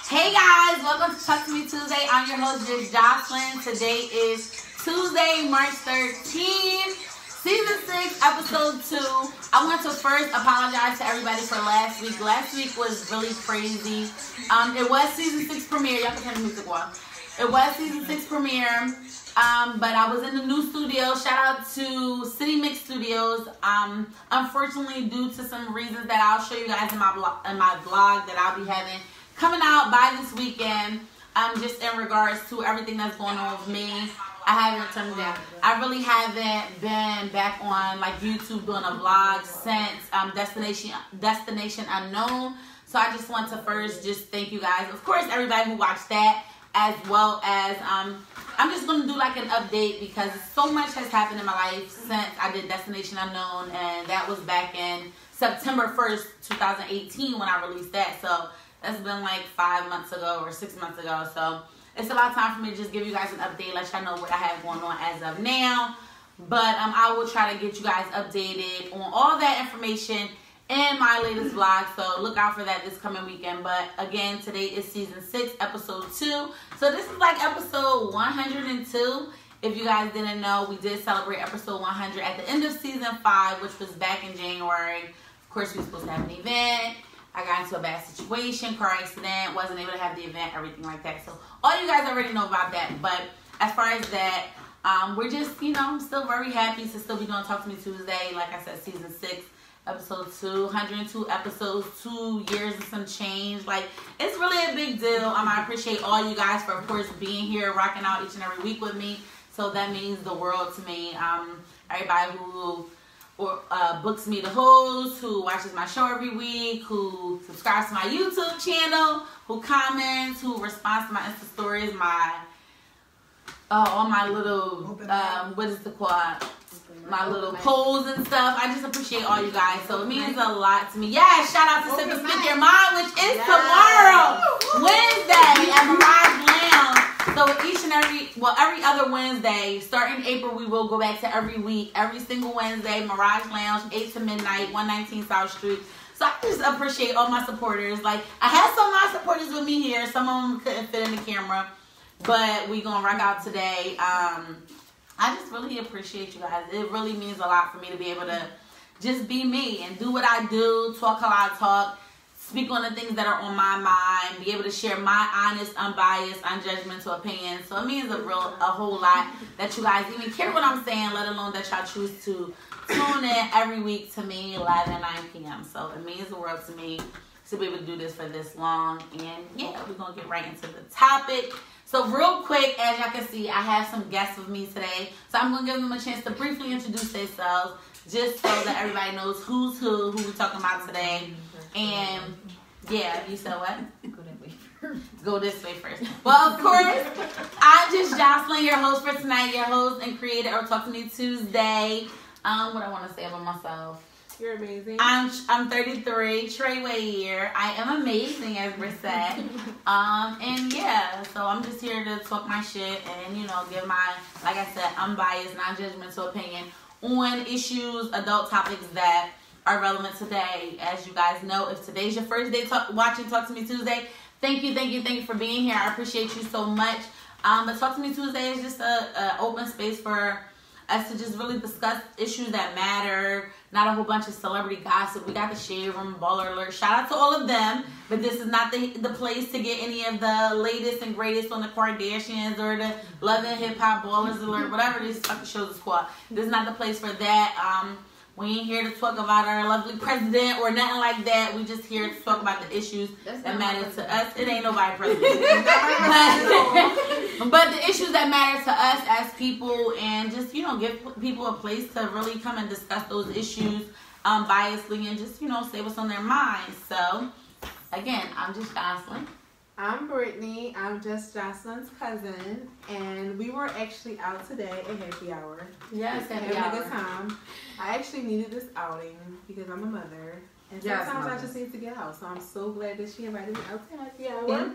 Hey guys, welcome to Talk to Me Tuesday. I'm your host, Jocelyn. Today is Tuesday, March 13th, Season 6, Episode 2. I want to first apologize to everybody for last week. Last week was really crazy. It was Season 6 premiere. Y'all can turn the music off. It was Season 6 premiere, but I was in the new studio. Shout out to City Mix Studios. Unfortunately, due to some reasons that I'll show you guys in my vlog that I'll be having coming out by this weekend, just in regards to everything that's going on with me. I haven't turned it down. I really haven't been back on like YouTube doing a vlog since Destination Unknown. So I just want to first just thank you guys. Of course, everybody who watched that, as well as I'm just going to do like an update because so much has happened in my life since I did Destination Unknown, and that was back in September 1st, 2018 when I released that. So that's been like 5 months ago or 6 months ago. So it's about time for me to just give you guys an update, let y'all know what I have going on as of now. But I will try to get you guys updated on all that information in my latest vlog. So look out for that this coming weekend. But again, today is Season 6, Episode 2. So this is like Episode 102. If you guys didn't know, we did celebrate Episode 100 at the end of Season 5, which was back in January. Of course, we were supposed to have an event. I got into a bad situation, car accident, wasn't able to have the event, everything like that. So all you guys already know about that. But as far as that, we're just, I'm still very happy to still be doing Talk to Me Tuesday. Like I said, Season 6, Episode 2, 102 episodes, 2 years and some change. Like, it's really a big deal. I appreciate all you guys for, of course, being here, rocking out each and every week with me. So that means the world to me. Everybody who books me the host, who watches my show every week, who subscribes to my YouTube channel, who comments, who responds to my Insta stories, all my little, what is the quad? My little polls and stuff. I just appreciate all you guys. So it means a lot to me. Yeah, shout out to Sip and Speak Your Mind, which is tomorrow, Wednesday, at Mirage Lounge. So every other Wednesday, starting April, we will go back to every week, every single Wednesday, Mirage Lounge, 8 to midnight, 119 South Street. So I just appreciate all my supporters. Like, I had some of my supporters with me here. Some of them couldn't fit in the camera, but we gonna rock out today. I just really appreciate you guys. It really means a lot for me to be able to just be me and do what I do, talk how I talk, speak on the things that are on my mind, be able to share my honest, unbiased, unjudgmental opinions. So it means a whole lot that you guys even care what I'm saying, let alone that y'all choose to tune in every week to me live at 9 p.m. So it means the world to me to be able to do this for this long. And yeah, we're going to get right into the topic. So real quick, as y'all can see, I have some guests with me today. So I'm going to give them a chance to briefly introduce themselves, just so that everybody knows who's who we're talking about today. And yeah, you said what? Go this way first. Well, of course, I'm just Jocelyn, your host for tonight, your host and creator of Talk to Me Tuesday. What I want to say about myself. You're amazing. I'm 33, Treyway year. I am amazing, as we're said. And yeah, so I'm just here to talk my shit and, give my, like I said, unbiased, non-judgmental opinion on issues, adult topics that are relevant today. As you guys know, if today's your first day watching Talk to Me Tuesday, thank you for being here. I appreciate you so much. But Talk to Me Tuesday is just a open space for us to just really discuss issues that matter, not a whole bunch of celebrity gossip. We got the Shade Room, Baller Alert. Shout out to all of them, but this is not the place to get any of the latest and greatest on the Kardashians or the Love and Hip Hop, Ballers Alert, whatever this fucking shows is called. This is not the place for that. We ain't here to talk about our lovely president or nothing like that. We just here to talk about the issues that matter to us. It ain't nobody president. but the issues that matter to us as people, and just, give people a place to really come and discuss those issues unbiasedly and just, say what's on their minds. So, again, I'm just Jocelyn. I'm Brittany. I'm just Jocelyn's cousin, and we were actually out today at happy hour. Yes, happy hour. Having a good time. I actually needed this outing because I'm a mother, and sometimes I just need to get out. So I'm so glad that she invited me out to happy hour.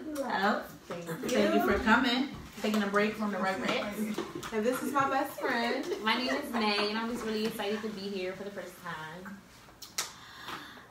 Thank you for coming. Taking a break from the Rugrats. And this is my best friend. My name is May, and I'm just really excited to be here for the first time.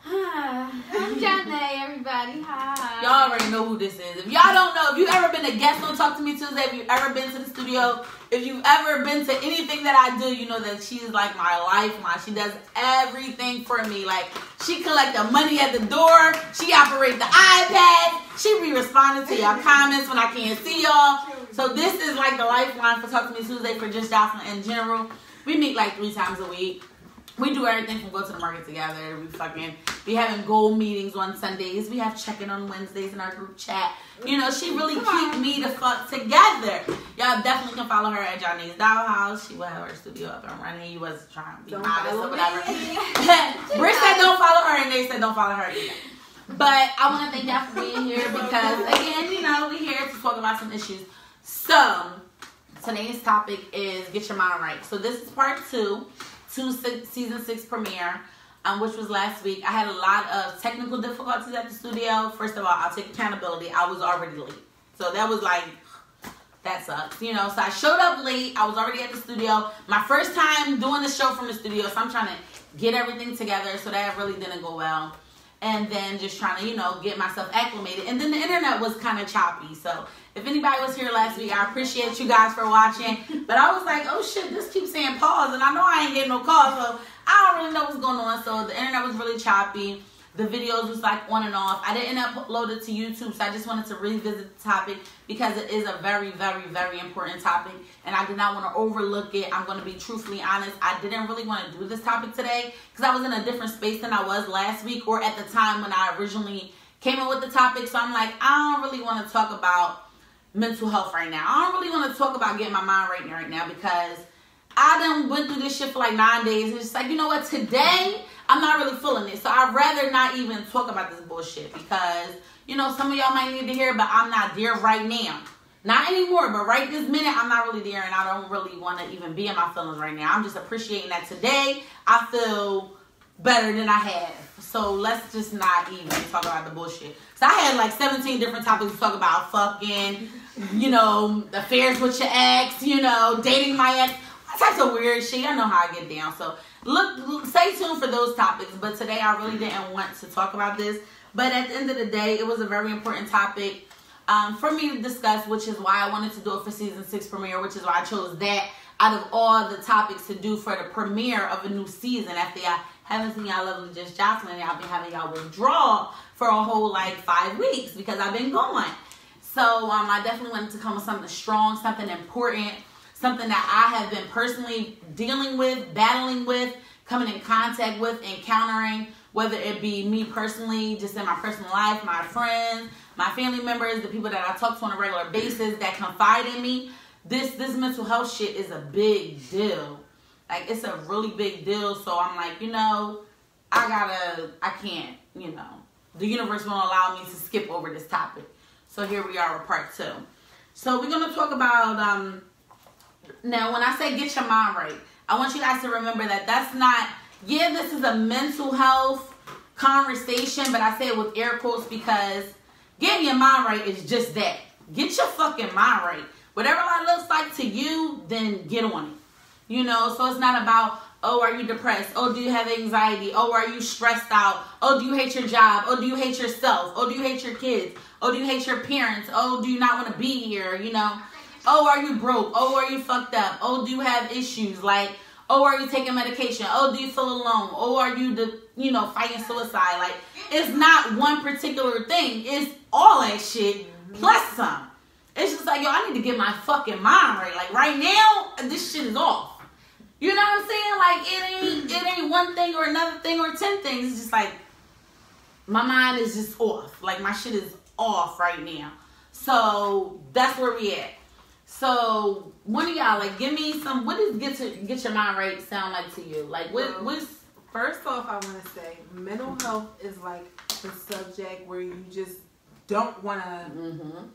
I'm Janae, everybody. Hi. Y'all already know who this is. If y'all don't know, if you've ever been a guest on Talk to Me Tuesday, if you've ever been to the studio, if you've ever been to anything that I do, you know that she's like my lifeline. She does everything for me. Like, she collect the money at the door. She operate the iPad. She be responding to y'all comments when I can't see y'all. So this is like the lifeline for Talk to Me Tuesday for just Jocelyn in general. We meet like 3 times a week. We do everything from go to the market together. We be having goal meetings on Sundays. We have check-in on Wednesdays in our group chat. You know, she really keep me the fuck together. Y'all definitely can follow her at Johnny's Dollhouse. She will have her studio up and running. You was trying to be modest or whatever. Britt said don't follow her, and they said don't follow her either. But I want to thank y'all for being here because, again, you know, we're here to talk about some issues. So, today's topic is Get Your Mind Right. So, this is part 2. Season 6 premiere, which was last week. I had a lot of technical difficulties at the studio. First of all, I'll take accountability. I was already late. So that was like, that sucks. You know, so I showed up late. I was already at the studio. My first time doing the show from the studio, so I'm trying to get everything together. So that really didn't go well. And then just trying to, you know, get myself acclimated. And then the internet was kind of choppy. So if anybody was here last week, I appreciate you guys for watching. But I was like, oh shit, this keeps saying pause. And I know I ain't getting no calls. So I don't really know what's going on. So the internet was really choppy. The videos was like on and off. I didn't upload it to YouTube. So I just wanted to revisit the topic because it is a very, very, very important topic. And I did not want to overlook it. I'm going to be truthfully honest. I didn't really want to do this topic today because I was in a different space than I was last week or at the time when I originally came up with the topic. So I'm like, I don't really want to talk about mental health right now. I don't really want to talk about getting my mind right now because I done went through this shit for like 9 days. It's just like, you know what, today I'm not really feeling it. So I'd rather not even talk about this bullshit because, you know, some of y'all might need to hear, but I'm not there right now. Not anymore, but right this minute, I'm not really there and I don't really want to even be in my feelings right now. I'm just appreciating that today I feel better than I have. So let's just not even talk about the bullshit. So I had like 17 different topics to talk about. Fucking, you know, affairs with your ex, you know, dating my ex. All types of weird shit. I know how I get down. So look, stay tuned for those topics. But today I really didn't want to talk about this. But at the end of the day, it was a very important topic for me to discuss, which is why I wanted to do it for season 6 premiere, which is why I chose that out of all the topics to do for the premiere of a new season. After y'all haven't seen y'all lovely Just Jocelyn, y'all been having y'all withdraw for a whole like 5 weeks because I've been gone. So I definitely wanted to come with something strong, something important, something that I have been personally dealing with, battling with, coming in contact with, encountering, whether it be me personally, just in my personal life, my friends, my family members, the people that I talk to on a regular basis that confide in me. This mental health shit is a big deal. Like, it's a really big deal. So I'm like, you know, I can't, you know. The universe won't allow me to skip over this topic. So here we are with part 2. So we're going to talk about, now when I say get your mind right, I want you guys to remember that that's not, yeah, this is a mental health conversation, but I say it with air quotes because getting your mind right is just that. Get your fucking mind right. Whatever that looks like to you, then get on it. You know, so it's not about, oh, are you depressed? Oh, do you have anxiety? Oh, are you stressed out? Oh, do you hate your job? Oh, do you hate yourself? Oh, do you hate your kids? Oh, do you hate your parents? Oh, do you not want to be here? You know? Oh, are you broke? Oh, are you fucked up? Oh, do you have issues? Like, oh, are you taking medication? Oh, do you feel alone? Oh, are you, fighting suicide? Like, it's not one particular thing. It's all that shit plus some. It's just like, yo, I need to get my fucking mind right. Like, right now, this shit is off. You know what I'm saying? Like, it ain't one thing or another thing or 10 things. It's just like, my mind is just off. Like, my shit is off right now. So, that's where we at. So, one of y'all, like, give me some, what does get your mind right sound like to you? Like, what's... First off, I want to say, mental health is like the subject where you just don't want to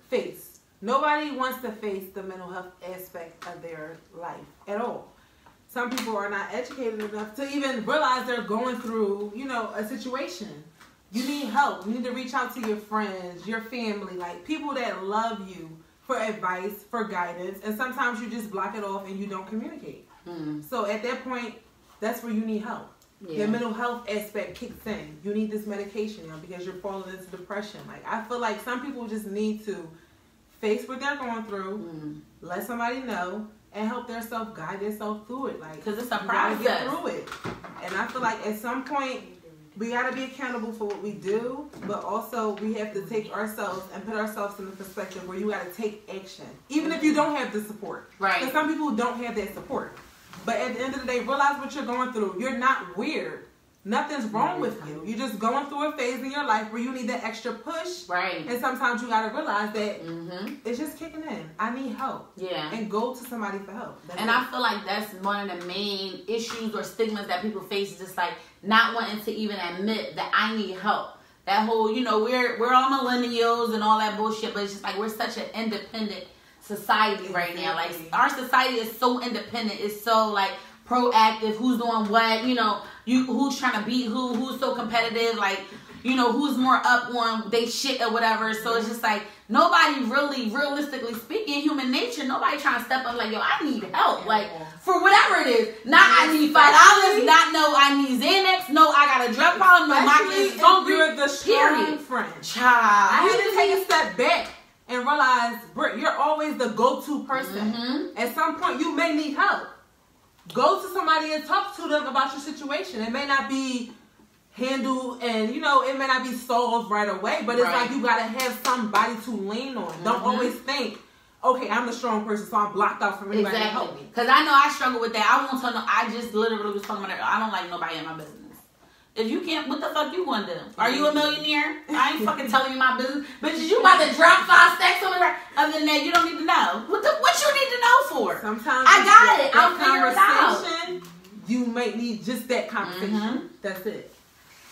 face. Nobody wants to face the mental health aspect of their life at all. Some people are not educated enough to even realize they're going through, a situation. You need help. You need to reach out to your friends, your family, like people that love you for advice, for guidance. And sometimes you just block it off and you don't communicate. So at that point, that's where you need help. your mental health aspect kicks in. You need this medication now because you're falling into depression. Like, I feel like some people just need to face what they're going through, let somebody know, and help themselves guide themselves through it. Like, because it's a process. You gotta get through it. And I feel like at some point we gotta be accountable for what we do, but also we have to take ourselves and put ourselves in the perspective where you gotta take action, even if you don't have the support. Right. Because some people don't have that support. But at the end of the day, realize what you're going through. You're not weird. Nothing's wrong with you. You're just going through a phase in your life where you need that extra push. Right. And sometimes you gotta realize that it's just kicking in. I need help. Yeah. And go to somebody for help. And I feel like that's one of the main issues or stigmas that people face, is just like not wanting to even admit that I need help. That whole, you know, we're all millennials and all that bullshit, but it's just like we're such an independent society right now. Like, our society is so independent. It's so like proactive. Who's doing what? You know, who's trying to beat who's so competitive, like, you know, who's more up on they shit or whatever. So it's just like nobody really, realistically speaking, human nature, nobody trying to step up like, yo, I need help, like, for whatever it is. Not I need $5, not no I need Xanax, no I got a drug problem, no my kids hungry. You're the strong friend. Child. You need to take a step back and realize, Britt, you're always the go-to person. At some point, you may need help. Go to somebody and talk to them about your situation. It may not be handled and, you know, it may not be solved right away, but it's like you got to have somebody to lean on. Don't always think, okay, I'm the strong person, so I'm blocked out from anybody to help me. Because I know I struggle with that. I won't tell no, I just literally was talking about it. I don't like nobody in my business. If you can't, what the fuck you gonna do? Are you a millionaire? I ain't fucking telling you my business. Bitches, you about to drop 5 stacks on the right. Other than that, you don't need to know. What you need to know for? Sometimes I got it. I'll figure it out. You might need just that conversation. That's it.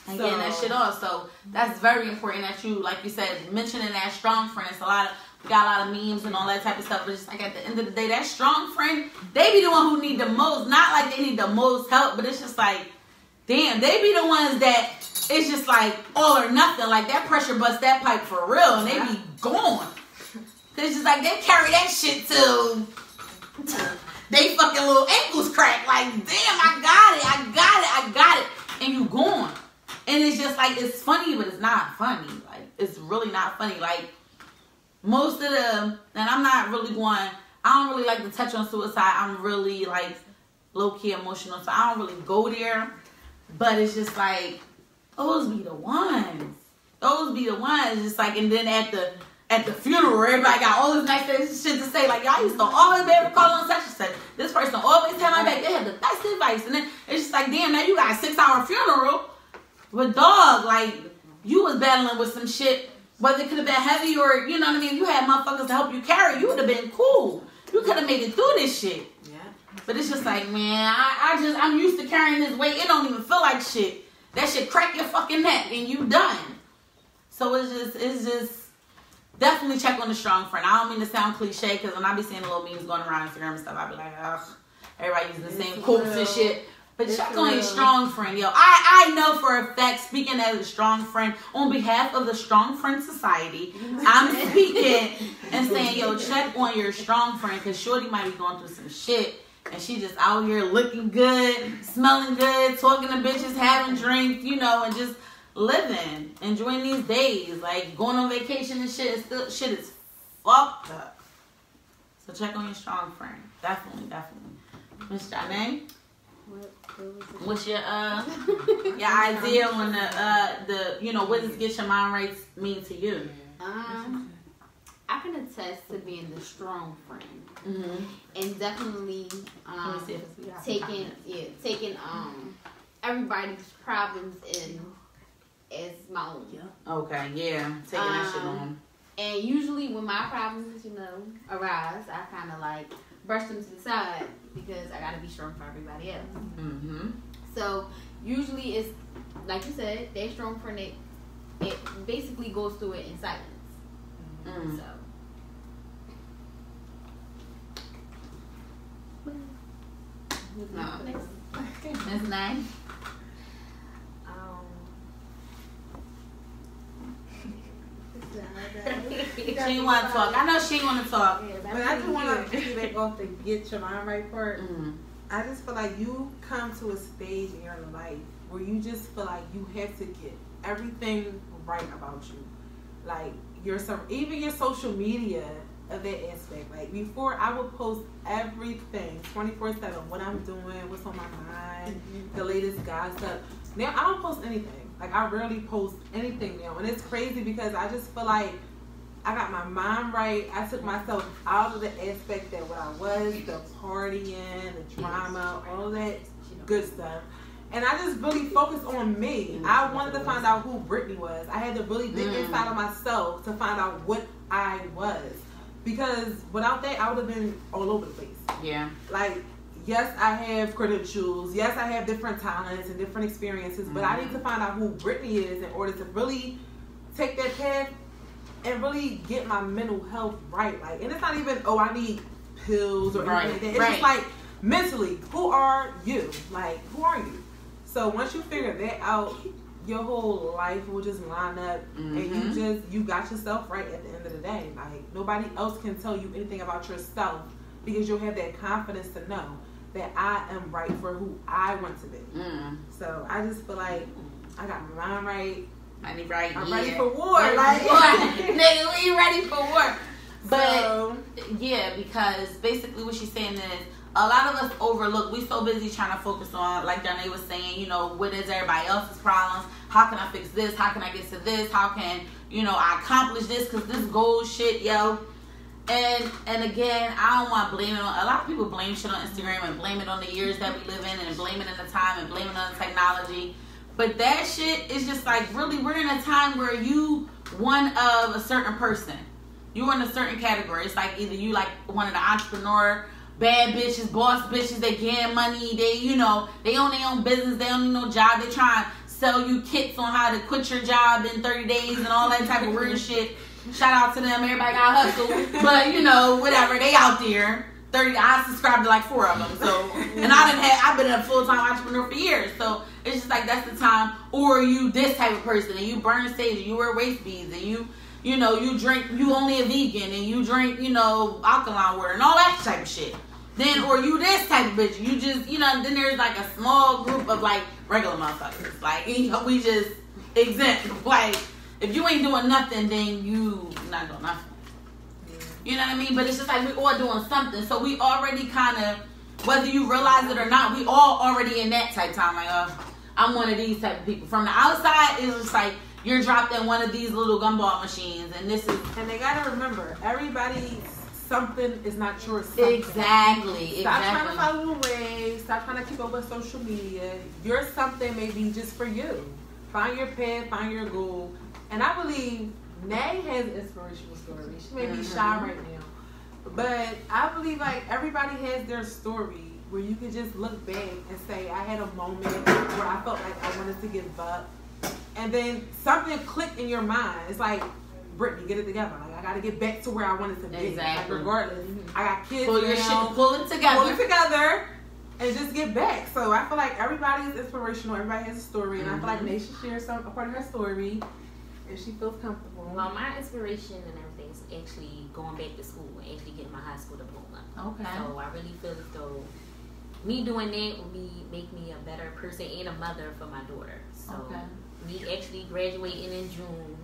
And getting that shit off. So that's very important that you, like you said, mentioning that strong friend. It's we got a lot of memes and all that type of stuff. But it's like at the end of the day, that strong friend, they be the one who need the most. Not like they need the most help, but it's just like, damn, they be the ones that it's just like all or nothing. Like that pressure bust that pipe for real, and they be gone. Cause it's just like they carry that shit till they fucking little ankles crack. Like, damn, I got it, and you gone. And it's just like, it's funny, but it's not funny. Like, it's really not funny. Like, most of them, and I'm not really going, I don't really like to touch on suicide. I'm really like low-key emotional, so I don't really go there. But it's just like, those be the ones. Those be the ones. Just like, and then at the funeral, everybody got all this nice shit to say. Like, y'all used to always be able to call on such and such. This person always had my back. They had the best advice. And then it's just like, damn, now you got a 6-hour funeral. But dog, like, you was battling with some shit. Whether it could have been heavy or, you know what I mean, you had motherfuckers to help you carry. You would have been cool. You could have made it through this shit. But it's just like, man, I'm used to carrying this weight. It don't even feel like shit. That shit crack your fucking neck and you done. So it's just definitely check on the strong friend. I don't mean to sound cliche, because when I be seeing the little memes going around Instagram and stuff, I be like, ugh, everybody using the same quotes and shit. But check on your strong friend, yo. I know for a fact, speaking as a strong friend, on behalf of the Strong Friend Society, I'm speaking and saying, yo, check on your strong friend, because shorty might be going through some shit. And she just out here looking good, smelling good, talking to bitches, having drinks, you know, and just living, enjoying these days, like going on vacation and shit. Shit is fucked up. So check on your strong friend, definitely. Miss Janae, what's your idea on the you know, what does get your mind right mean to you? I can attest to being the strong friend, and definitely taking everybody's problems in as my own. Okay, yeah, taking that shit on. And usually when my problems, you know, arise, I kind of like brush them to the side because I gotta be strong for everybody else. So usually it's like you said, that strong friend. It basically goes through it in silence. So. No. That's nice. She didn't want to talk. I know she didn't want to talk. But I do want to piggyback off the get your mind right part. I just feel like you come to a stage in your life where you just feel like you have to get everything right about you. Like, even your social media of that aspect. Like, before, I would post everything 24/7, what I'm doing, what's on my mind, the latest gossip. Now, I don't post anything. Like, I rarely post anything now. And it's crazy because I just feel like I got my mind right. I took myself out of the aspect that what I was, the partying, the drama, all of that good stuff. And I just really focused on me. I wanted to find out who Brittany was. I had to really dig inside of myself to find out what I was. Because without that, I would have been all over the place. Yeah. Like, yes, I have credentials. Yes, I have different talents and different experiences. But I need to find out who Brittany is in order to really take that path and really get my mental health right. Like, and it's not even, I need pills or anything like that. It's just like, mentally, who are you? Like, who are you? So once you figure that out, your whole life will just line up, and you got yourself right at the end of the day. Like, nobody else can tell you anything about yourself because you'll have that confidence to know that I am right for who I want to be. So I just feel like I got my mind right. I'm ready for war. Nigga, we ready for war. But yeah, because basically what she's saying is, a lot of us overlook. We so busy trying to focus on, like Janae was saying, you know, what is everybody else's problems? How can I fix this? How can I get to this? How can, you know, I accomplish this? Because this goal shit, yo. And again, I don't want to blame it on, a lot of people blame shit on Instagram and blame it on the years that we live in and blame it on the time and blame it on the technology. But that shit is just like, really, we're in a time where you one of a certain person. You're in a certain category. It's like either you like one of the entrepreneur, bad bitches, boss bitches, they getting money, they, you know, they own their own business, they don't need no job, they trying to sell you kits on how to quit your job in 30 days and all that type of weird shit. Shout out to them, everybody got hustle. But, you know, whatever, they out there. I subscribed to like 4 of them. So, and I've been a full-time entrepreneur for years. So it's just like, that's the time. Or you this type of person and you burn sage and you wear waist beads and you know, you drink, you only a vegan and you drink, you know, alkaline water and all that type of shit. Then, or you this type of bitch. You just, you know, then there's like a small group of like regular motherfuckers. Like, you know, we just exempt. Like, if you ain't doing nothing, then you not doing nothing. You know what I mean? But it's just like we all doing something. So we already kind of, whether you realize it or not, we all already in that type time. Like, I'm one of these type of people. From the outside, it's just like you're dropped in one of these little gumball machines. And this is... And they got to remember, everybody's something is not your something. Exactly. Stop trying to follow the way. Stop trying to keep up with social media. Your something may be just for you. Find your path. Find your goal. And I believe Nay has an inspirational story. She may be shy right now. But I believe like everybody has their story where you can just look back and say, I had a moment where I felt like I wanted to give up. And then something clicked in your mind. It's like, Brittany, get it together. Like, I got to get back to where I wanted to be. Exactly. Like, regardless. I got kids pull your now. Shit, pull it together. And just get back. So I feel like everybody is inspirational. Everybody has a story. And I feel like Nay should share a part of her story if she feels comfortable. Well, my inspiration and everything is actually going back to school and actually getting my high school diploma. Okay. So I really feel as though me doing that would make me a better person and a mother for my daughter. So me actually graduating in June.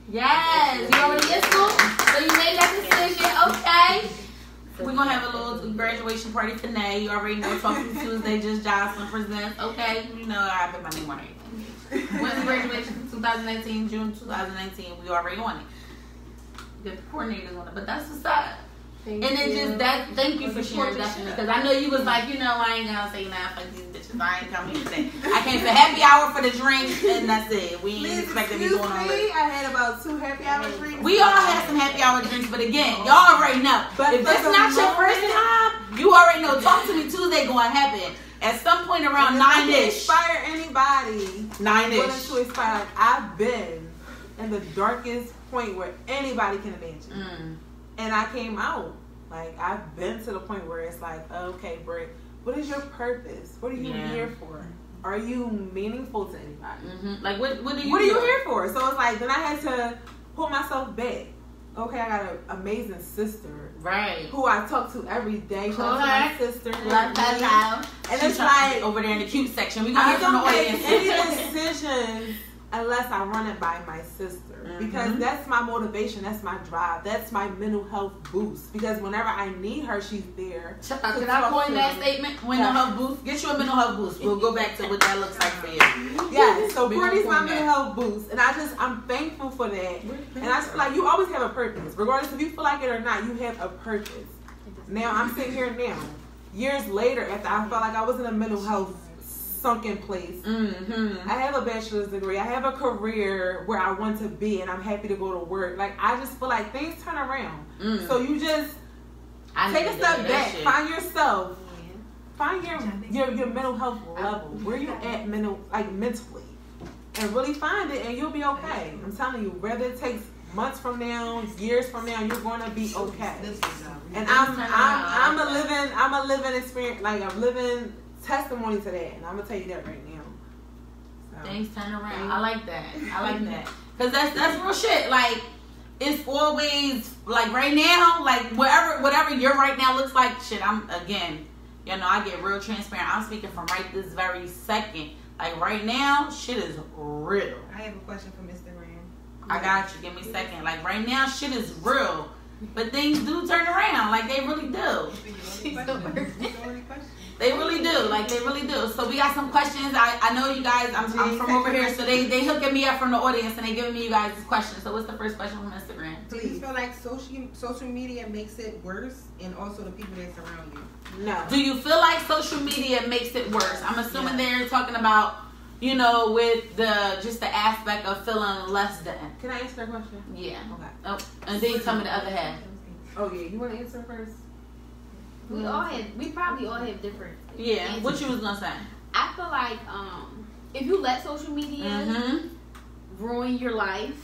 Yes, you already in school, so you made that decision. Okay. We're going to have a little graduation party for Nay. You already know, Talking Tuesday, Just Jocelyn presents. Okay, you know I put my name on everything. When's graduation? 2019, June 2019. We already on it. The coordinators on it, but that's what's up. Thank you for sharing that, because I know you was like, you know, I ain't gonna say nothing for these bitches. I ain't coming here today. I came for happy hour for the drink, and that's it. We ain't expecting me going on with. I had about 2 happy hour drinks. We all had some happy hour drinks, but again, y'all already know. But if this not your first time, you already know. Talk to Me Tuesday going to happen at some point around 9-ish. Inspire anybody. 9-ish. To inspire. Like, I've been in the darkest point where anybody can imagine. And I came out. Like, I've been to the point where it's like, okay, Britt, what is your purpose? What are you here for? Are you meaningful to anybody? Like, what are you here for? So it's like, then I had to pull myself back okay, I got an amazing sister. Right. Who I talk to every day. Shout out to my sister. Love that. And it's like over there in the cute section. We gonna I hear from the don't make audience. any decisions unless I run it by my sister. Because that's my motivation, that's my drive, that's my mental health boost. Because whenever I need her, she's there. Can I coin that statement? Mental health boost. Get you a mental health boost. We'll go back to what that looks like for you. Yeah, so Courtney's my mental health boost. And I'm thankful for that. And I just feel like you always have a purpose. Regardless if you feel like it or not, you have a purpose. Now, I'm sitting here now, years later, after I felt like I was in a mental health sunken place. I have a bachelor's degree. I have a career where I want to be, and I'm happy to go to work. Like, I just feel like things turn around. So you just take a step back, find yourself, find your mental health level, where you at mentally, and really find it, and you'll be okay. I'm telling you, whether it takes months from now, years from now, you're gonna be okay. And I'm a living experience, like a living testimony to that, and I'm gonna tell you that right now. So. Things turn around. I like that. Cause that's real shit. Like, it's always like right now, like whatever your right now looks like. Shit, I'm again, I get real transparent. I'm speaking from right this very second. Like right now, shit is real. I have a question for Mr. Graham. I got you. Give me a second. Like right now, shit is real, but things do turn around. Like they really do. They really do. Like, they really do. So, we got some questions. I know you guys, I'm from over here, so they hooking me up from the audience, and they giving me you guys questions. So, what's the first question from Instagram? Do you feel like social media makes it worse, and also the people that surround you? No. Do you feel like social media makes it worse? I'm assuming they're talking about, with the aspect of feeling less than. Can I answer that question? Yeah. Okay. Oh, and then you tell me the other half. Oh, yeah. You want to answer first? We probably all have different. Yeah. answers. What you was gonna say? I feel like if you let social media ruin your life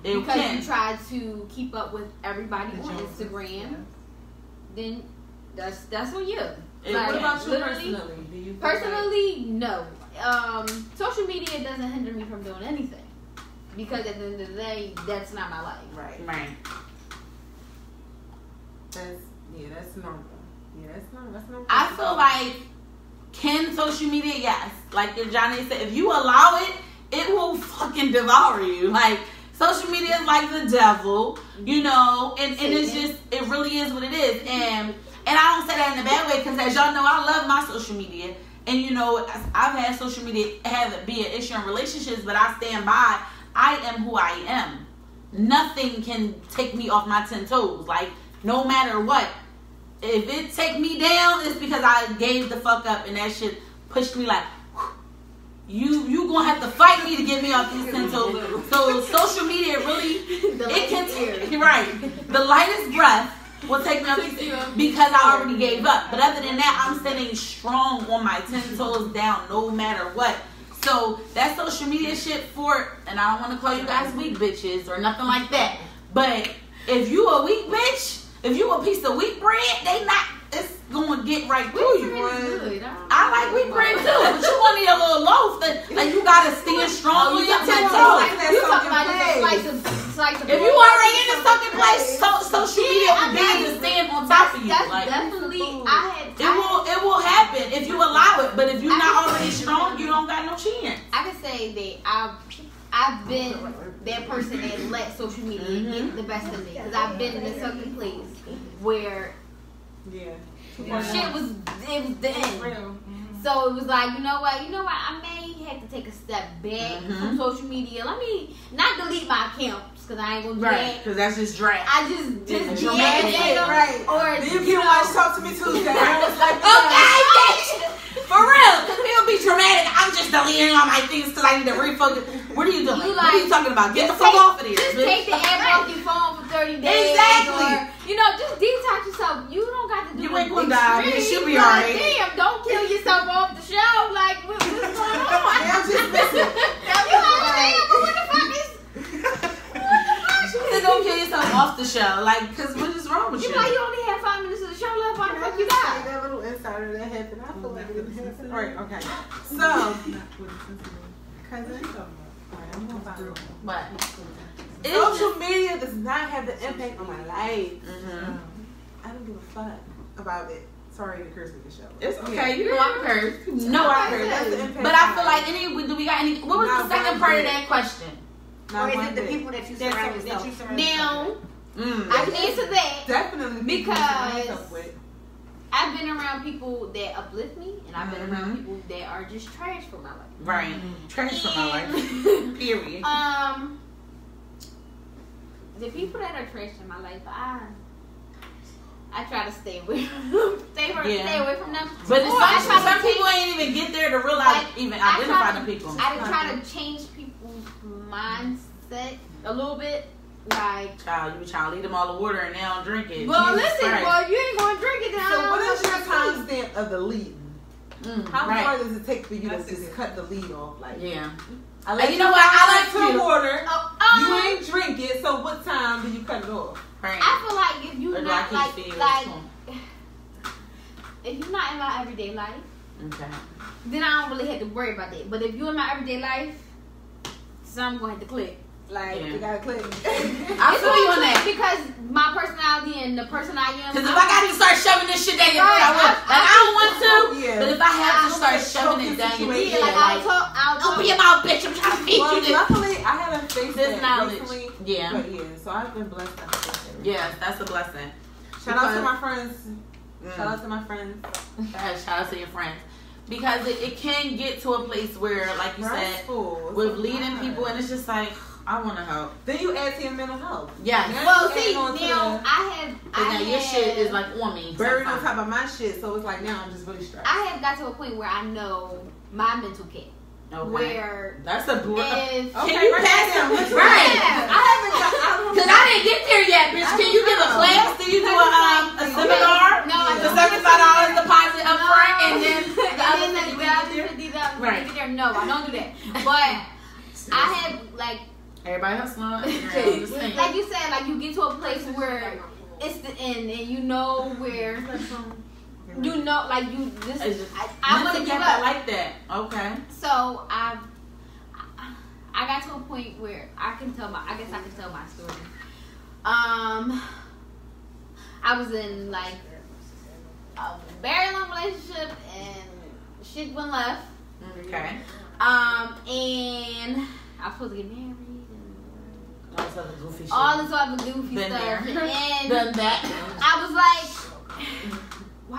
because you try to keep up with everybody on Instagram, then that's on you. What about you personally? Do you personally, no. Social media doesn't hinder me from doing anything because at the end of the day, that's not my life. Right. That's normal. Yeah, that's normal. I feel like, can social media, yes. Like Johnny said, if you allow it, it will fucking devour you. Like, social media is like the devil, and it's just, it really is what it is. And I don't say that in a bad way, because as y'all know, I love my social media. And I've had social media have it be an issue in relationships, but I stand by, I am who I am. Nothing can take me off my 10 toes. Like, no matter what. If it take me down, it's because I gave the fuck up and that shit pushed me like, you gonna have to fight me to get me off these 10 toes. So social media really, it can take, right. The lightest breath will take me off these because I already gave up. But other than that, I'm standing strong on my 10 toes down no matter what. So that social media shit and I don't want to call you guys weak bitches or nothing like that. But if you a weak bitch, if you a piece of wheat bread, it's going to get right through you. I like wheat bread too, but you want to eat a little loaf. Like you got to stand strong on your 10 toes. You talking about just a slice of if you already in a sunken place, social media will be to stand on top of you. That's like, definitely, it will happen if you allow it. But if you're not already strong, you don't got no chance. I can say that I've been that person that let social media get the best of me because I've been in a certain place where shit was the end. So it was like, you know what? I may have to take a step back from social media. Let me not delete my accounts because I ain't gonna do that. Because that's just drag. I just dramatic, right? Or you can watch Talk to Me Tuesday. Okay, for real, because people be dramatic. I'm just deleting all my things because I need to refocus. What are you doing? What are you talking about? Get the fuck off of here. Just take the app off your phone for 30 days. Exactly. Or, just detox yourself. You don't got to do you ain't gonna die. You should be alright. Damn, don't kill yourself off the show. Like, what's going on? I'm just missing. What the fuck is... Don't kill yourself off the show. Like, because what is wrong with you? You like, you only have 5 minutes of the show left. Why the fuck you die? That little insider that happened. I feel like it didn't happen. Right, okay. So, cousin, Alright, I'm gonna find it. But Social media does not have the impact on my life. Mm-hmm. I don't give a fuck about it. Sorry to curse with the show. It's okay. You know I'm cursed. No, I heard that's the impact. But I feel like do we got any? What was the second part of that question? Or is it the people that you surround yourself with? Now, I can answer that Definitely because I've been around people that uplift me, and I've been around people that are just trash for my life. Right, trash for my life. Period. The people that are trash in my life, I try to stay away from them. Stay away from them. But some people ain't even get there to realize, even identify the people. I try to change people's mindset a little bit. Like, child, you trying to lead them all the water and they don't drink it. Well, Jesus listen, Christ. well, you ain't gonna drink it. Then So what is your timestamp of the lead? How right. far does it take for you to just cut the lead off? Like, yeah. I like you know what? I like to to water. You ain't drink it, so what time do you cut it off? Right. I feel like if you Or not like if you're not in my everyday life, okay, then I don't really have to worry about that. But if you're in my everyday life, something's gonna have to click. Like, You gotta click. I feel you on that. Because my personality and the person I am. Because if I got to start shoving this shit down your throat, I will. Like, I don't want to. Yeah. But if I have to start shoving it down your throat, like I'll talk. open your mouth, bitch. I'm trying to feed Well, you this. luckily, I haven't faced This that knowledge. recently. Yeah. But yeah, so I've been blessed. Yes, that's a blessing. Shout out to my friends. Shout out to my friends. Shout out to your friends. Because it can get to a place where, like you said, with leading people, and it's just like, I want to help. Then you add to your mental health. Yeah. Well, see, now I your shit is like on me. Buried on top of my shit, so it's like now I'm just really stressed. I have got to a point where I know my mental cap. Okay. Where that's a can okay, you pass them? Right. Yeah. I haven't got. Because I didn't get there yet, bitch. Can you give a class? Do you do a seminar? No, I The don't. $75 deposit up front, and then the other and then thing the you get there? Right. get there. No, I don't do that. But I have like. Everybody hustling. Like you said, like you get to a place where it's the end, and you know where you know, like you. I want to give up like that. Okay. So I got to a point where I can tell my. I guess I can tell my story. I was in like a very long relationship, and shit went left. Okay. And I was supposed to get married. All this other goofy shit. All this other goofy Been stuff. there. And done that. I was like,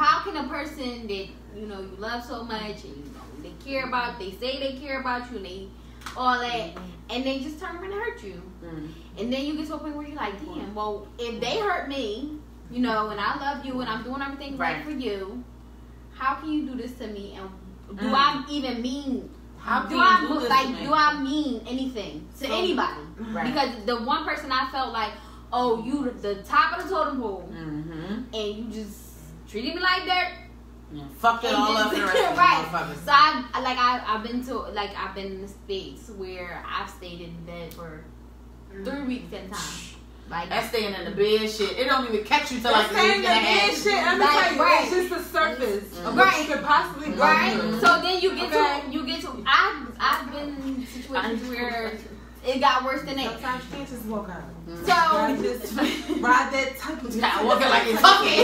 how can a person that, you know, you love so much and, you know, they care about, they say they care about you and they, all that, and they just turn around and hurt you. And then you get to a point where you're like, damn, well, if they hurt me, you know, and I love you and I'm doing everything right for you, how can you do this to me? And do I even mean... Do I mean anything to anybody? Right. Because the one person I felt like, oh, you the top of the totem pole, and you just treated me like dirt. Yeah, fucked it all up. Right. So I've been in a space where I've stayed in bed for 3 weeks at a time. Like that's staying in the bed shit. It don't even catch you till like staying in the bed shit. I'm telling you, it's just the surface of what you could possibly go through. So then you get to. I've been in situations where it got worse than that. Sometimes you can't just walk out. So just ride that tuck. Not walking like you're talking. I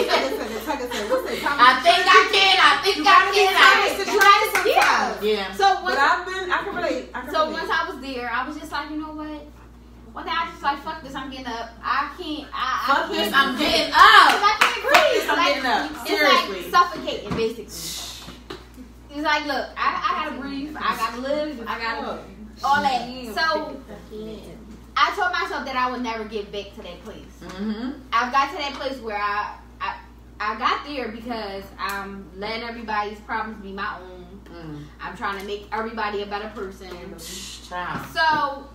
think I can. Yeah. So I can relate. So once I was there, I was just like, you know what? One day I just like, fuck this, I'm getting up. I can't. Fuck this, I'm getting up. I can't breathe. I'm getting up. Seriously. It's like suffocating, basically. It's like, look, I gotta breathe. I gotta live. I gotta all that. So I told myself that I would never get back to that place. I've got to that place where I got there because I'm letting everybody's problems be my own. I'm trying to make everybody a better person. So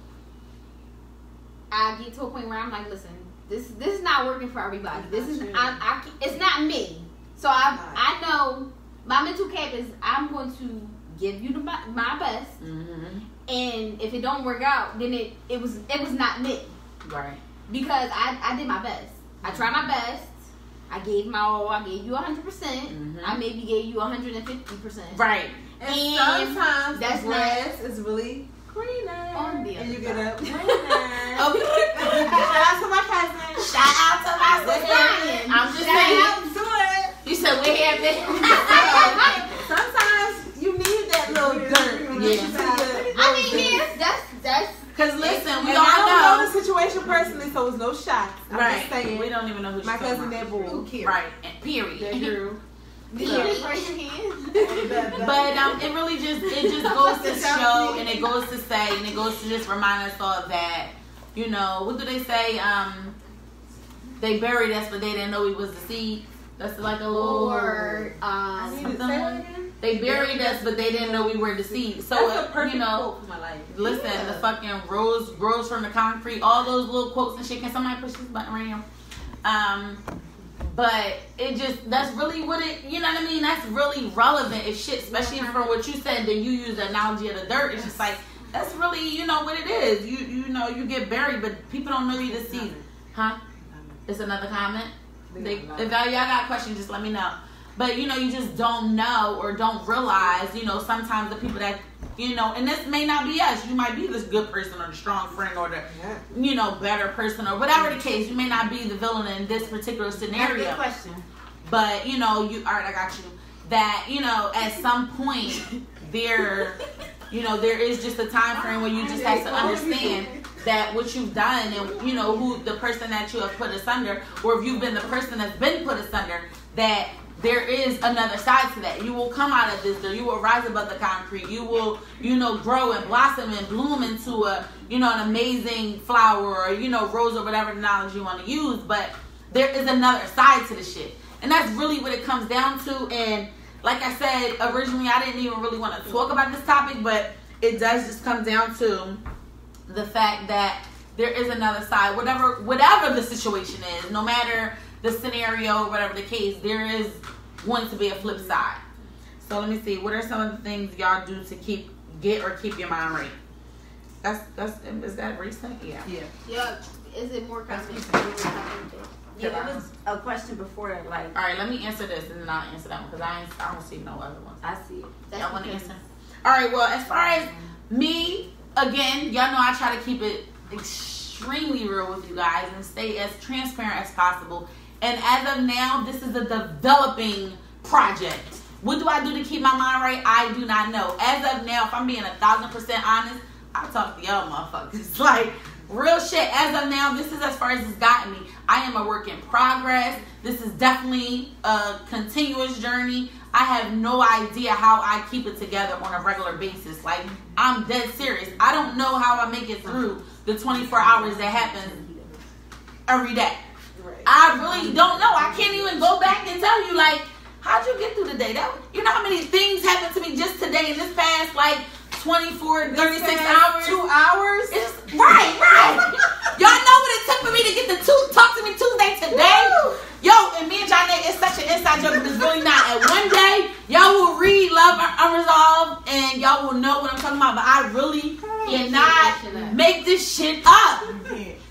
I get to a point where I'm like, listen, this is not working for everybody. This is it's not me. So I know my mental cap is I'm going to give you my best, and if it don't work out, then it was not me, right? Because I did my best. I tried my best. I gave my all. I gave you 100%. I maybe gave you 150%. Right. And sometimes that's grass is really greener. On the And you other get a side. winner. Okay. Shout out to my cousin. Shout out to my sister. saying. I'm just Shout saying. out to it. You said we have it. Sometimes you need that little dirt. Yeah. I mean, yes, that's. Because listen, we And all I don't know know. the situation personally, so it's no shots. I'm Right. just saying. We don't even know who My she's cousin talking that Who bull. cares? about. Right. And period. That Drew. Did you raise your hand? But it really just goes to show, and it goes to say, and it goes to just remind us all that, you know, what do they say? They buried us, but they didn't know we was the seed. That's like a little. Or They buried us, but they didn't know we were the seed. So That's a perfect you know, quote for my life. listen, the fucking rose grows from the concrete. All those little quotes and shit. Can somebody push this button right here? But it just, that's really what it, you know what I mean? That's really relevant as shit, especially from what you said. Then you use the analogy of the dirt. It's just like, that's really, you know, what it is. You know, you get buried, but people don't know you to see. Huh? It's another comment? If y'all got questions, just let me know. But, you know, you just don't know or don't realize, you know, sometimes the people that, you know, and this may not be us. You might be this good person or the strong friend or the, you know, better person or whatever the case. You may not be the villain in this particular scenario. Good question. But, you know, all right, I got you. That, you know, at some point, there is just a time frame where you just have to understand that what you've done and, you know, who the person that you have put asunder, or if you've been the person that's been put asunder, that there is another side to that. You will come out of this, or you will rise above the concrete. You will, you know, grow and blossom and bloom into a, you know, an amazing flower or, you know, rose or whatever analogy you want to use. But there is another side to the shit. And that's really what it comes down to. And like I said, originally I didn't even really want to talk about this topic, but it does just come down to the fact that there is another side. Whatever the situation is, no matter the scenario, whatever the case, there is going to be a flip side. So let me see. What are some of the things y'all do to keep your mind right? Is that recent? Yeah. Yeah. Is it more common? Yeah, there was a question before, like. All right, let me answer this and then I'll answer that one because I don't see no other ones. I see it. Y'all want to answer? All right. Well, as far as me, again, y'all know I try to keep it extremely real with you guys and stay as transparent as possible. And as of now, this is a developing project. What do I do to keep my mind right? I do not know. As of now, if I'm being 1,000% honest, I talk to y'all motherfuckers. Like, real shit. As of now, this is as far as it's gotten me. I am a work in progress. This is definitely a continuous journey. I have no idea how I keep it together on a regular basis. Like, I'm dead serious. I don't know how I make it through the 24 hours that happen every day. I really don't know. I can't even go back and tell you, like, how'd you get through the day? You know how many things happened to me just today in this past, like, 24, 36 hours? 2 hours? Right. Y'all know what it took for me to get the Talk to Me Tuesday today? Yo, and me and John, it's such an inside joke, but it's really not. And one day, y'all will read Love Unresolved, and y'all will know what I'm talking about, but I really cannot make this shit up.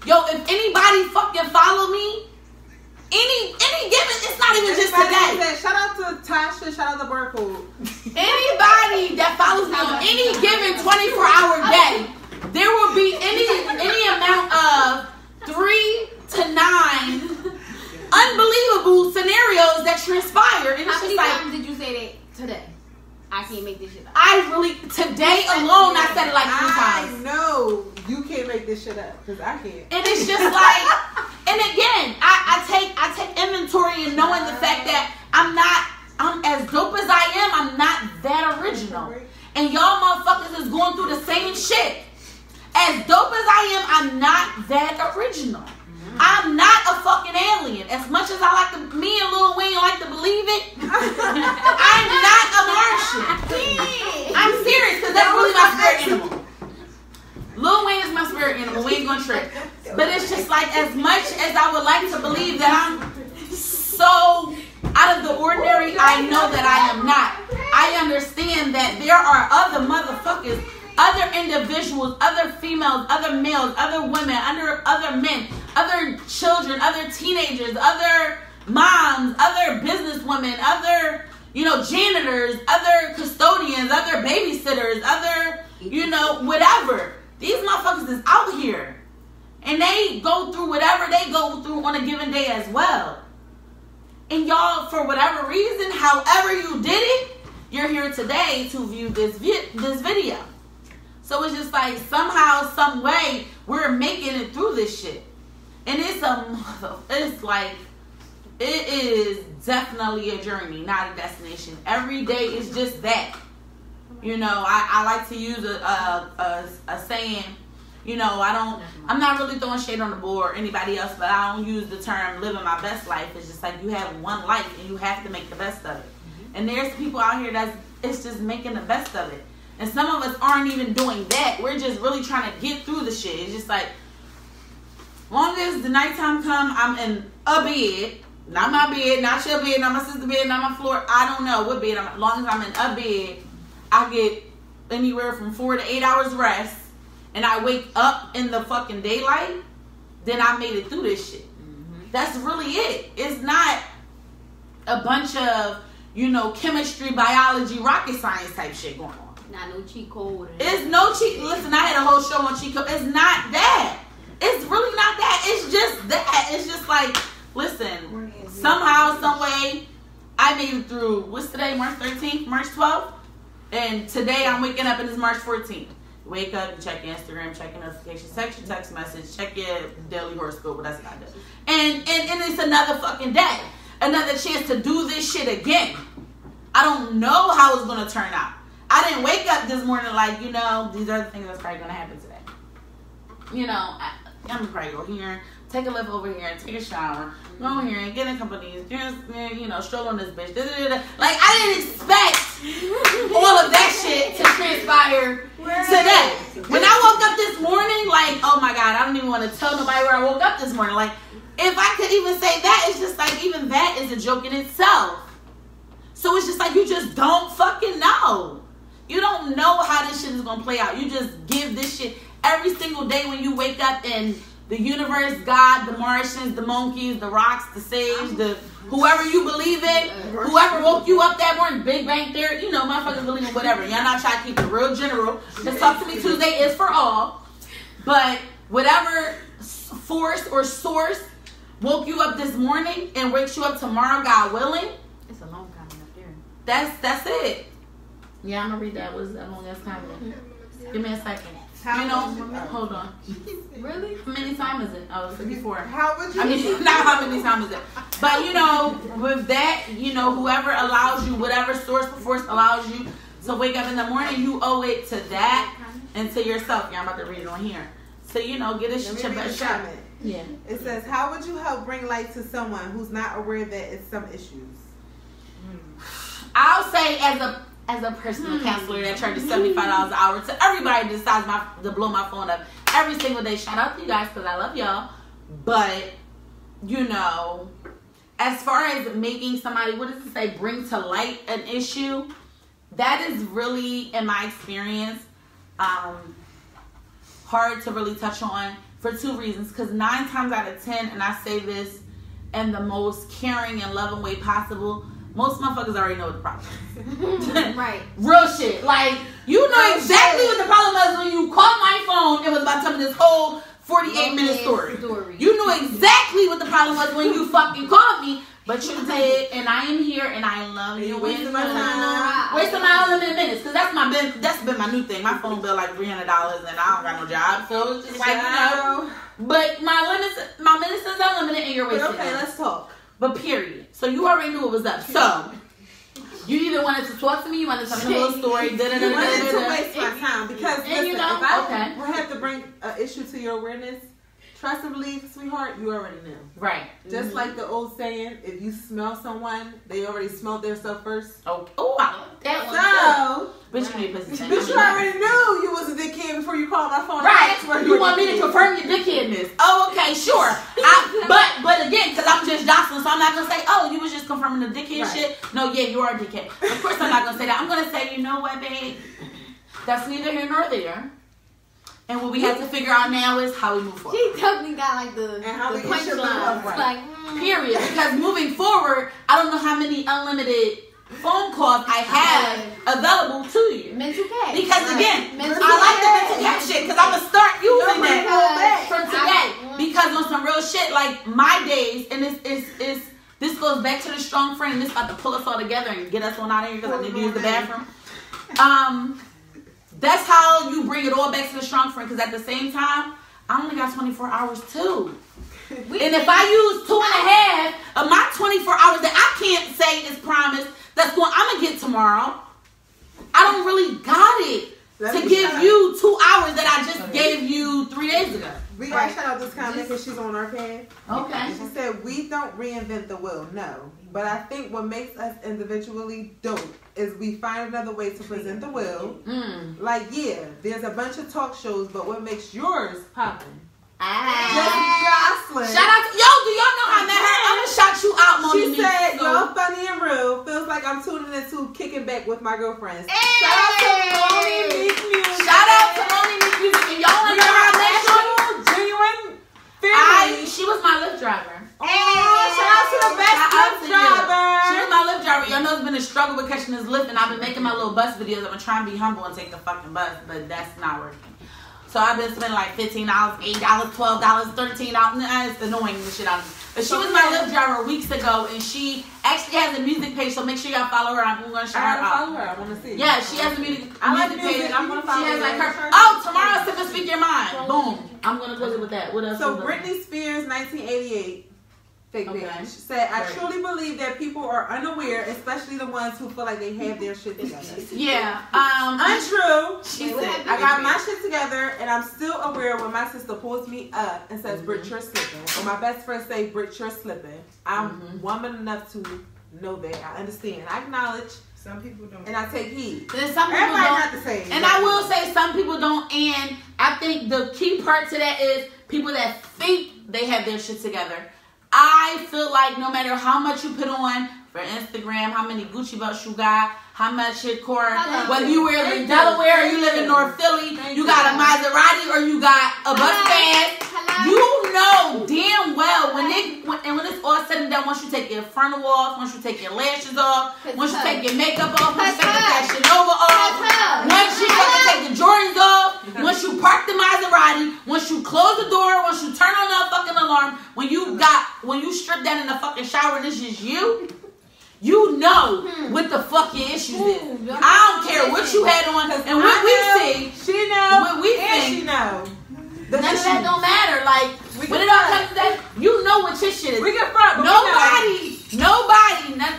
Yo, if anybody fucking follow me, any given, it's not even just today. Shout out to Tasha, shout out to Barcode. Anybody that follows me on any given 24-hour day, there will be any amount of 3 to 9 unbelievable scenarios that transpire. And How it's many just like, times did you say that today? I can't make this shit up. Today alone, I said it like 3 times. I know you can't make this shit up because I can't. And it's just like, and again, I take inventory and knowing the fact that I'm as dope as I am, I'm not that original. And y'all motherfuckers is going through the same shit. As dope as I am, I'm not that original. I'm not a fucking alien. As much as me and Lil Wayne like to believe it, I'm not a Martian. I'm serious, because that's really my spirit animal. Lil Wayne is my spirit animal. We ain't gonna trip. But it's just like, as much as I would like to believe that I'm so out of the ordinary, I know that I am not. I understand that there are other motherfuckers, other individuals, other females, other males, other women, other men, other children, other teenagers, other moms, other businesswomen, other, you know, janitors, other custodians, other babysitters, other, you know, whatever. These motherfuckers is out here. And they go through whatever they go through on a given day as well. And y'all, for whatever reason, however you did it, you're here today to view this video. So it's just like somehow, some way, we're making it through this shit. And it's like, it is definitely a journey, not a destination. Every day is just that. You know, I like to use a saying, you know, I'm not really throwing shade on the board or anybody else, but I don't use the term living my best life. It's just like you have one life and you have to make the best of it. And there's people out here it's just making the best of it. And some of us aren't even doing that. We're just really trying to get through the shit. It's just like, long as the nighttime come, I'm in a bed. Not my bed, not your bed, not my sister's bed, not my floor. I don't know what bed. As long as I'm in a bed, I get anywhere from 4 to 8 hours rest. And I wake up in the fucking daylight, then I made it through this shit. Mm-hmm. That's really it. It's not a bunch of, you know, chemistry, biology, rocket science type shit going on. Not no cheat code. It's no cheat. Listen, I had a whole show on cheat code. It's not that. It's really not that. It's just that. It's just like, listen, somehow, some way, I made it through. What's today? March 13th? March 12th? And today I'm waking up and it's March 14th. Wake up and check your Instagram, check your notifications, check your text message, check your daily horoscope, but that's not it. And it's another fucking day. Another chance to do this shit again. I don't know how it's going to turn out. I didn't wake up this morning like, you know, these are the things that's probably going to happen today. You know, I'm going to probably go here, take a lift over here, take a shower, go here and get in companies, just, you know, stroll on this bitch. Like, I didn't expect all of that shit to transpire today. When I woke up this morning, like, oh my God, I don't even want to tell nobody where I woke up this morning. Like, if I could even say that, it's just like, even that is a joke in itself. So it's just like, you just don't fucking know. You don't know how this shit is going to play out. You just give this shit every single day when you wake up and the universe, God, the Martians, the monkeys, the rocks, the sage, the whoever you believe in, whoever woke you up that morning, Big Bang Theory, you know, motherfuckers believe in whatever. Y'all not trying to keep it real general. Because Talk to Me Tuesday is for all. But whatever force or source woke you up this morning and wakes you up tomorrow, God willing. It's a long comment up there. That's it. Yeah, I'm going to read that. What is that long ass comment? Give me a second. Hold on. Really? How many times is it? Oh, 54. How would you? I mean, not how many times is it. But, you know, with that, you know, whoever allows you, whatever source or force allows you to wake up in the morning, you owe it to that and to yourself. Yeah, I'm about to read it on here. So, you know, get a shot. Yeah. It says, how would you help bring light to someone who's not aware that it's some issues? I'll say as a personal counselor that charges $75 an hour to everybody that decides to blow my phone up every single day. Shout out to you guys because I love y'all. But, you know, as far as making somebody, what does it say, bring to light an issue, that is really, in my experience, hard to really touch on for two reasons. Because 9 times out of 10, and I say this in the most caring and loving way possible, most motherfuckers already know what the problem is. Right. Real shit. Like, you know exactly what the problem was when you called my phone and was about to tell me this whole 48-minute story. You knew exactly what the problem was when you fucking called me, but you did, and I am here, and I love you. Wasting my time. Wasting my unlimited minutes, because that's been my new thing. My phone bill like $300, and I don't got no job, so it's just like, you know. But my minutes is unlimited, and you're wasting them. Okay, let's talk. But period. So you already knew what was up. So you either wanted to talk to me, you wanted to tell me a little story. You wanted to waste my time because listen, you know, if I have to bring an issue to your awareness, trust and believe, sweetheart, you already knew. Right. Just like the old saying, if you smell someone, they already smelled themselves first. Oh, I like that one. So, but you need pussy. But you already knew you was a dickhead before you called my phone. Right. You want me to confirm your dickheadness? Oh, okay, sure. But again, because I'm just Jocelyn, so I'm not gonna say, oh, you was just confirming the dickhead shit. No, yeah, you are a dickhead. Of course, I'm not gonna say that. I'm gonna say, you know what, babe? That's neither here nor there. And what we have to figure out now is how we move forward. She definitely got like the punchline. Right. Period. Because moving forward, I don't know how many unlimited phone calls I have available to you. Mental cash. Because again, Mental I like the cash. mental cash shit because I'm gonna start using that from today. Because on some real shit, like my days, and this goes back to the strong friend. This about to pull us all together and get us on out of here because I need to use the bathroom. That's how you bring it all back to the strong friend. Because at the same time, I only got 24 hours too. And if I use 2.5 of my 24 hours that I can't say is promised, I'm gonna get tomorrow. I don't really got it to give you 2 hours that I just gave you 3 days ago. We gotta shout out this comment because she's on our page. Okay. She said, we don't reinvent the wheel, no. But I think what makes us individually dope is we find another way to present the wheel. Like, yeah, there's a bunch of talk shows, but what makes yours poppin'? Jocelyn. Shout out to, yo, do y'all know I met her? I'm gonna shout you out, Monique. She said, y'all funny and real. Feels like I'm tuning into Kicking Back with my girlfriends. Hey. Shout out to Monique Music. Shout out to Monique Music. And y'all wanna know how I met you? Genuine family. She was my Lyft driver. Oh, shout out to the best Lyft driver. She was my Lyft driver. Y'all know it's been a struggle with catching this Lyft, and I've been making my little bus videos. I'm gonna try and be humble and take the fucking bus, but that's not working. So I've been spending like $15, $8, $12, $13. It's annoying the shit out of me. But she was my Lyft driver weeks ago, and she actually has a music page. So make sure y'all follow her. I'm gonna shout her out. Follow her. I want to see. Yeah, she has a music page. I'm gonna follow She has her. like her. Oh, tomorrow, Sip and Speak Your Mind. Boom. I'm gonna close it with that. What else? So Britney Spears, 1988. Fake Okay. bitch. She said, I truly believe that people are unaware, especially the ones who feel like they have their shit together. Yeah. Untrue. She Wait, said, I got my shit together, and I'm still aware when my sister pulls me up and says, Brit, you're slipping. Or my best friend say, Brit, you're slipping. I'm woman enough to know that. I understand. I acknowledge. Some people don't. And I take heed. Then some people Everybody don't. not the same. And I will say some people don't. And I think the key part to that is people that think they have their shit together. I feel like no matter how much you put on for Instagram, how many Gucci belts you got, how much your core, whether you live in Delaware or you live in North Philly, you got a Maserati or you got a bus pass. You know damn well when it's all said and done, once you take your frontal off, once you take your lashes off, once you take your makeup off, once you take the Fashion Nova off, once you fucking take the Jordans off, once you park the Maserati, once you close the door, once you turn on that fucking alarm, when you strip down in the fucking shower and it's just you know what the fuck your issues is. I don't care what you had on and what we see. She know. What we and think. she know. None of that don't matter. Like when it all comes to that, you know what your shit is. We can front, but nobody.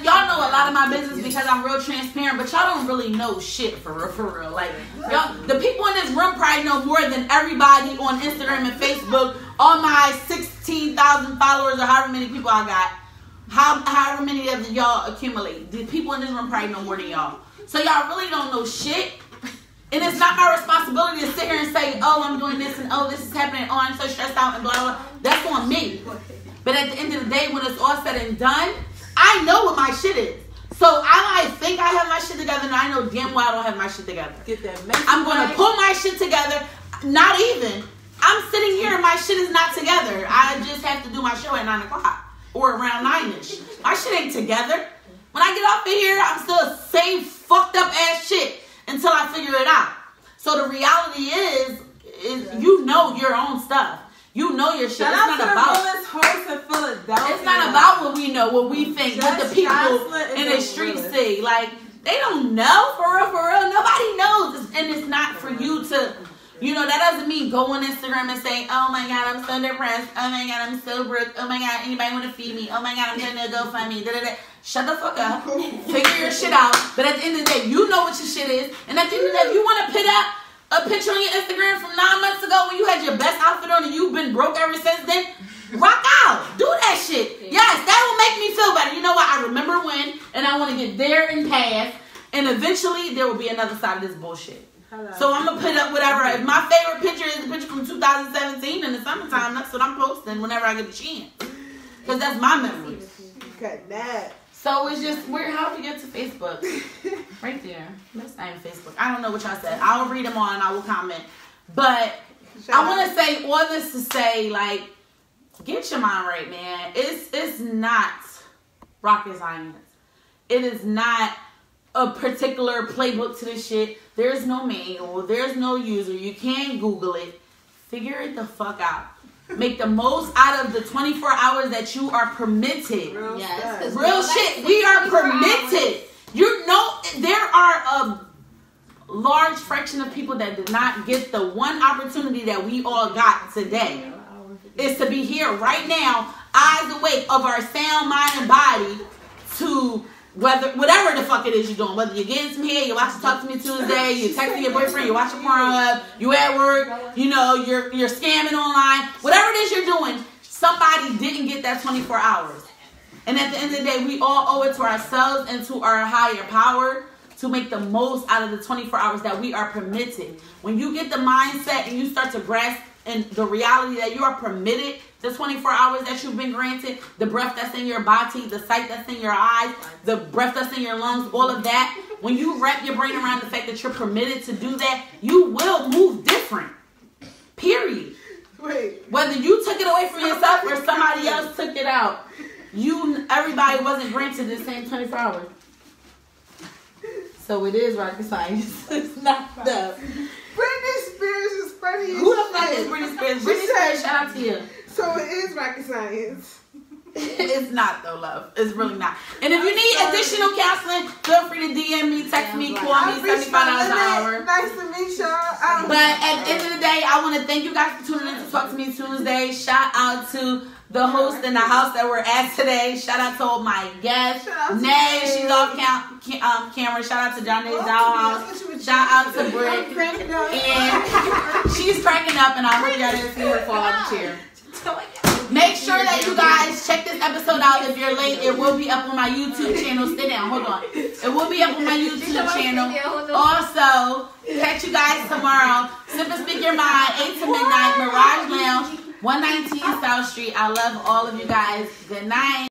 Y'all know a lot of my business because I'm real transparent, but y'all don't really know shit for real. Like y'all, the people in this room probably know more than everybody on Instagram and Facebook. All my 16,000 followers or however many people I got. However many of y'all accumulate. The people in this room probably know more than y'all. So y'all really don't know shit. And it's not my responsibility to sit here and say, oh, I'm doing this and oh, this is happening. Oh, I'm so stressed out and blah, blah, blah. That's on me. But at the end of the day, when it's all said and done, I know what my shit is. So I might think I have my shit together and I know damn well I don't have my shit together. I'm going to pull my shit together. Not even. I'm sitting here and my shit is not together. I just have to do my show at 9 o'clock. Or around 9-ish. My shit ain't together. When I get off of here, I'm still the same fucked up ass shit until I figure it out. So the reality is you know your own stuff. You know your shit. It's not about. It's not about what we know, what we think, what the people in the streets see. Like they don't know for real. Nobody knows, and it's not for you to. You know, that doesn't mean go on Instagram and say, oh my God, I'm so depressed. Oh my God, I'm so broke. Oh my God, anybody want to feed me? Oh my God, I'm going to GoFundMe. Shut the fuck up. Figure your shit out. But at the end of the day, you know what your shit is. And at the end of the day, if you want to put up a picture on your Instagram from 9 months ago when you had your best outfit on and you've been broke ever since then, rock out. Do that shit. Yes, that will make me feel better. You know what? I remember when, and I want to get there and past. And eventually, there will be another side of this bullshit. So I'm going to put up whatever. If my favorite picture is the picture from 2017 in the summertime, that's what I'm posting whenever I get a chance. Because that's my memories. Okay, that. So it's just weird how we get to Facebook. Right there. That's not even Facebook. I don't know what y'all said. I will read them all and I will comment. But I want to say all this to say, like, get your mind right, man. It's not rocket science. It is not a particular playbook to this shit. There's no manual. There's no user. You can't Google it. Figure it the fuck out. Make the most out of the 24 hours that you are permitted. Real shit. We are permitted. You know, there are a large fraction of people that did not get the one opportunity that we all got today. Is to be here right now, eyes awake of our sound mind and body to whatever the fuck it is you're doing. Whether you're getting some hair, you're watching Talk to Me Tuesday, you're texting your boyfriend, you're watching Pornhub, you at work, you know, you're scamming online. Whatever it is you're doing, somebody didn't get that 24 hours. And at the end of the day, we all owe it to ourselves and to our higher power to make the most out of the 24 hours that we are permitted. When you get the mindset and you start to grasp and the reality that you are permitted the 24 hours that you've been granted, the breath that's in your body, the sight that's in your eyes, the breath that's in your lungs, all of that, when you wrap your brain around the fact that you're permitted to do that, you will move different. Period. Wait. Whether you took it away from yourself or somebody else took it out, everybody wasn't granted the same 24 hours. So it is rocket science. It's not the... Britney Spears is funny as Who the fuck is Britney Spears? Britney Spears, shout out to you. So it is rocket science. It's not though, love. It's really not. And if you need additional counseling, feel free to DM me, text me, call me, $75 an hour. Nice to meet y'all. But at the end of the day, I want to thank you guys for tuning in to Talk to Me Tuesday. Shout out to the host in the house that we're at today. Shout out to all my guests. Nay, she's off camera. Shout out to John Nay's Dollhouse. Shout out to Britt. And she's cracking up, and I hope y'all didn't see her fall off the chair. Make sure that you guys check this episode out. If you're late, it will be up on my YouTube channel. Sit down. Hold on. It will be up on my YouTube channel. Also, catch you guys tomorrow. Sip and Speak Your Mind, 8 to midnight, Mirage Lounge, 119 South Street. I love all of you guys. Good night.